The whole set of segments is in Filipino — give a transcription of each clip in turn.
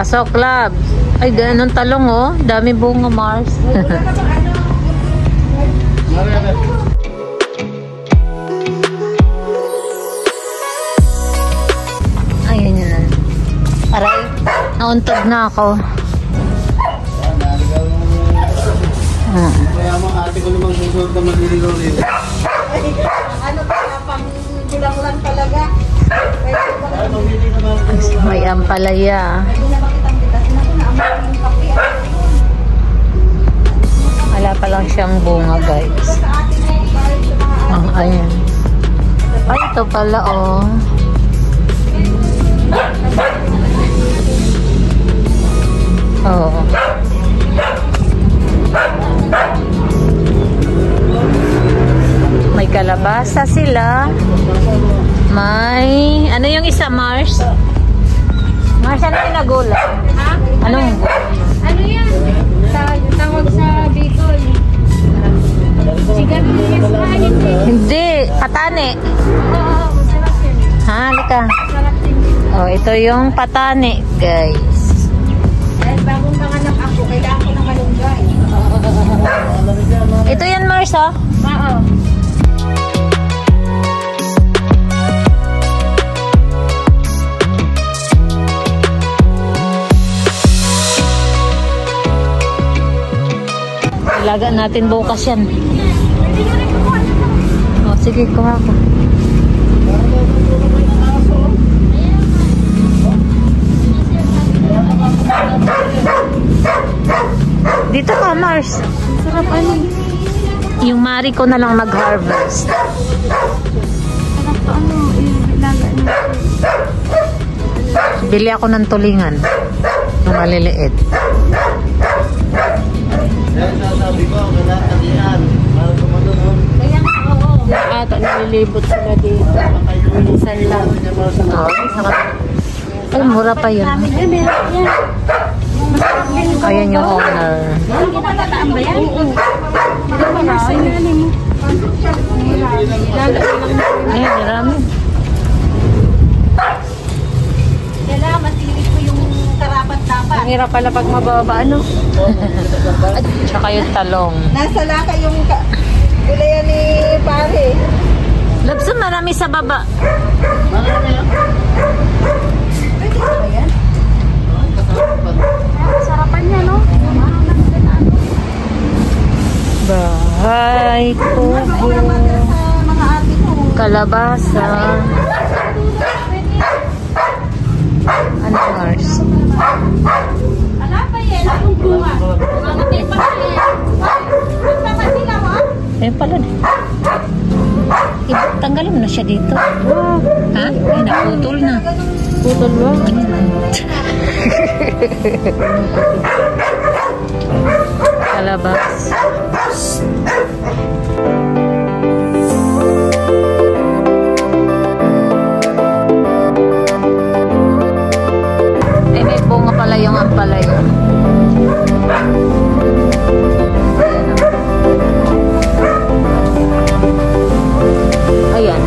Pasok, love. Ay, ganun talong, oh. Dami bunga, Mars. Ayun yun. Aray, nauntog na ako. Kaya mga ate ko namang susunod na maliligaw nila. Ano pa, pang gulang lang talaga. May ampalaya. Wala pa lang siyang bunga, guys. Ayan. Ay, ito pala, oh. Oh. May kalabasa sila. May... Ano yung isa, Mars? Mars, ano yung nagula? Ha? Anong? Ano yan? Tawag sa Bicol. Sigarilyas na, hindi. Hindi, patane. Oo, masarap yan. Ha, halika. Masarap din. Oh, ito yung patane, guys. Dahil bagong panganak ako, kailangan ko ng malunggay. Ito yan, Mars, oh. Oo. Ilaga natin bukas yan. Oh, sige, kuha ko. Dito ka, Mars. Sarap ano? Yung mari ko na lang mag-harvest. Sarap ano? Ilaga na. Bili ako ng tulingan. Yung maliliit. Kaya sasabi ko, kailangan yan. Para tumadun. Kaya nga, oo. Ata nalilibot sila dito. Minsan lang. Ay, mura pa yun. Meron yan. Ayan yung owner. Yung kinakataan ba yan? Oo. Ay, marami. Kailangan matilig ko yung karapat-dapat. Ang hirap pala pag mababa, ano? Tsaka yung talong. Nasa laka yung gulayan ni pare. Labso, marami sa baba. Marami lang. Pwede ba yan? Sarapan niya, no? Bahay, tubo, kalabasa. Ano, Mars? Ala pa yan, anong bunga? Mamatay pa yan. Magpamatay na mo? Ayun pala. Tanggalin mo na siya dito. Ha? Ay, naputol na. Putol ba? Kalabas. Ay, may bunga pala yung ampalaya. Ayan.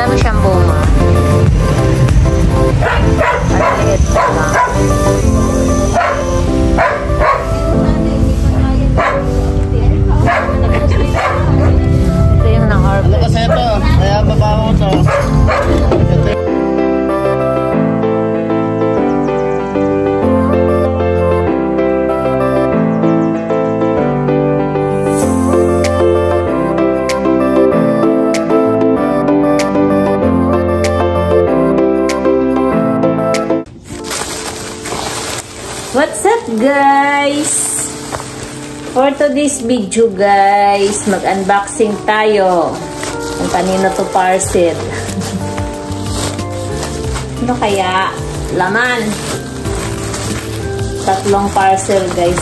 Dami siyang bunga. Maliit pa lang. Ito yung na-harvest. Kasi ito, kaya babawa ko ito. What's up, guys? For today's video, guys, mag-unboxing tayo. Kung kanino to parcel. Ano kaya? Laman. 3 parcel, guys.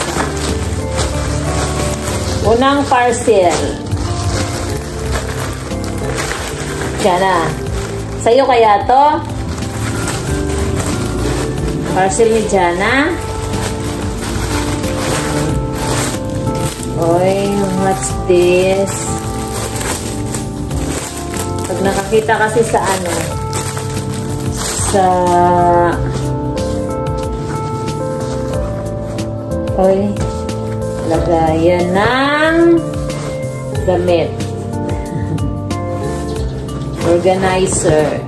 Unang parcel. Diyan na. Sa'yo kaya to? Parcel ni Jana. Oy, what's this? Pag nakakita kasi sa ano, sa oy, lagayan ng damit. Organizer.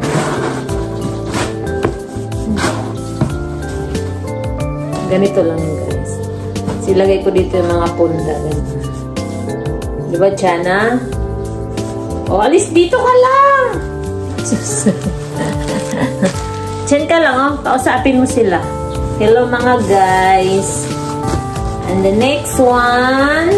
Ganito lang guys. Silagay ko dito yung mga punda. Diba, Jana? O, alis dito ka lang! Diyan ka lang, oh. Kausapin mo sila. Hello, mga guys. And the next one.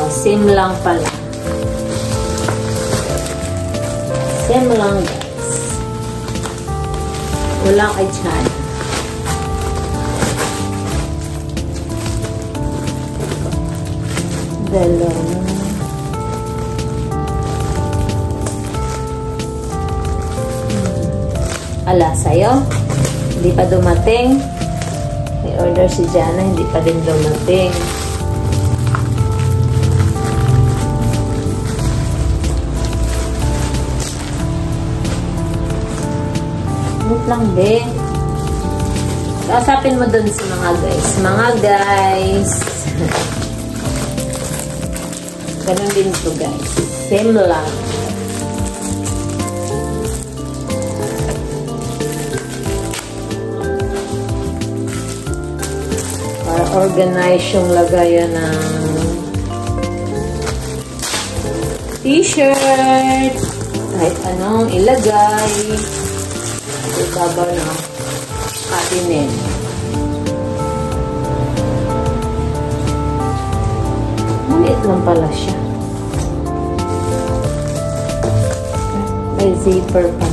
Oh, same lang pala. Same lang, guys. Wala kay Jana. Dalawa. Ala, sa'yo? Hindi pa dumating. May order si Jana, hindi pa din dumating. Wait lang, be. Kausapin mo dun sa mga guys. Mga guys. Ganun din to, guys. Same lang. Para organize yung lagayan ng t-shirt. Kahit anong ilagay. Ibabaw na cabinet. Maliit lang pala siya. May zipper pa.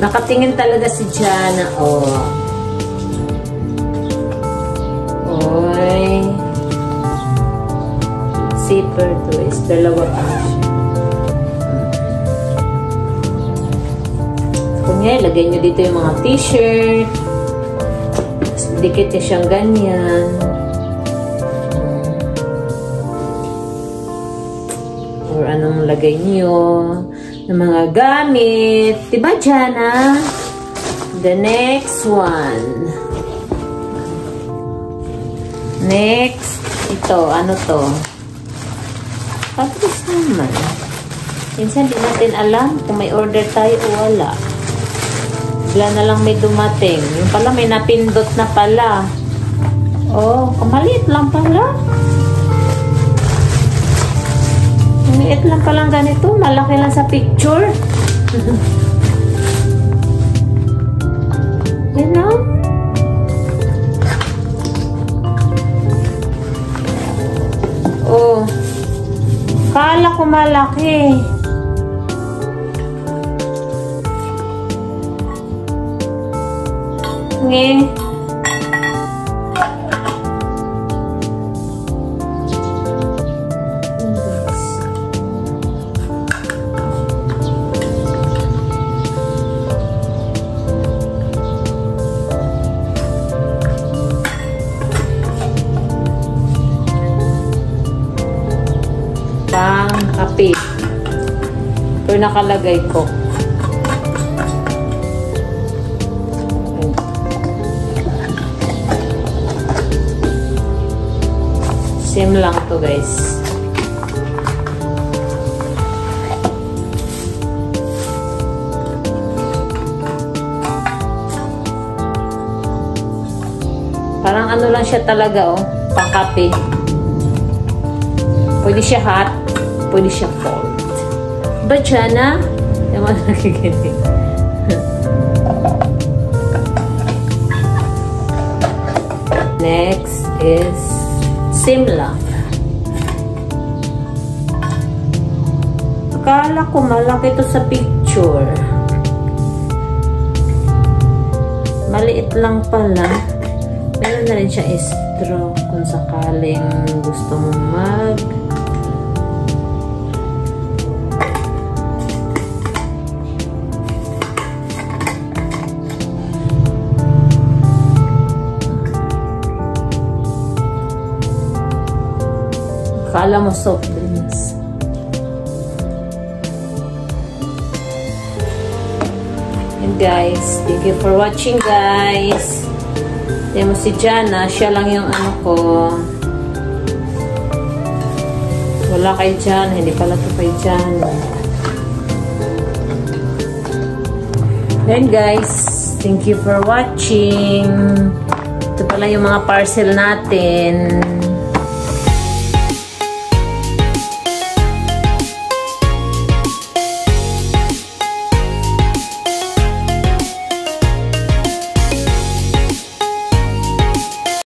Nakatingin talaga si Jana. Oh. Oy. Zipper twist. Dalawa pa siya. Kunya, ilagay nyo dito yung mga t-shirt. Dikit niya siyang ganyan. Or anong lagay nyo ng mga gamit. Diba, Jana? The next one. Next. Ito. Ano to? Patris naman. Minsan di natin alam kung may order tayo o wala. Bigla na lang may dumating. Yung pala may napindot na pala. Oh, maliit lang pala. Maliit lang palang ganito. Malaki lang sa picture. You know? Oh. Kala ko malaki. Nge. Kape. Ito nakalagay ko. Same lang to, guys. Parang ano lang siya talaga, oh. Pangkape. Pwede siya hot. Pwede siya cold. But Jana, naman nakikinig. Next is Simla. Akala ko malaki ito sa picture. Maliit lang pala. Meron na rin siya straw kung sakaling gusto mong akala mo soft drinks. And guys, thank you for watching guys. Tignan mo si Jana, siya lang yung ano ko. Wala kay Jana, hindi pala to kay Jana. And guys, thank you for watching. Ito pala yung mga parcel natin.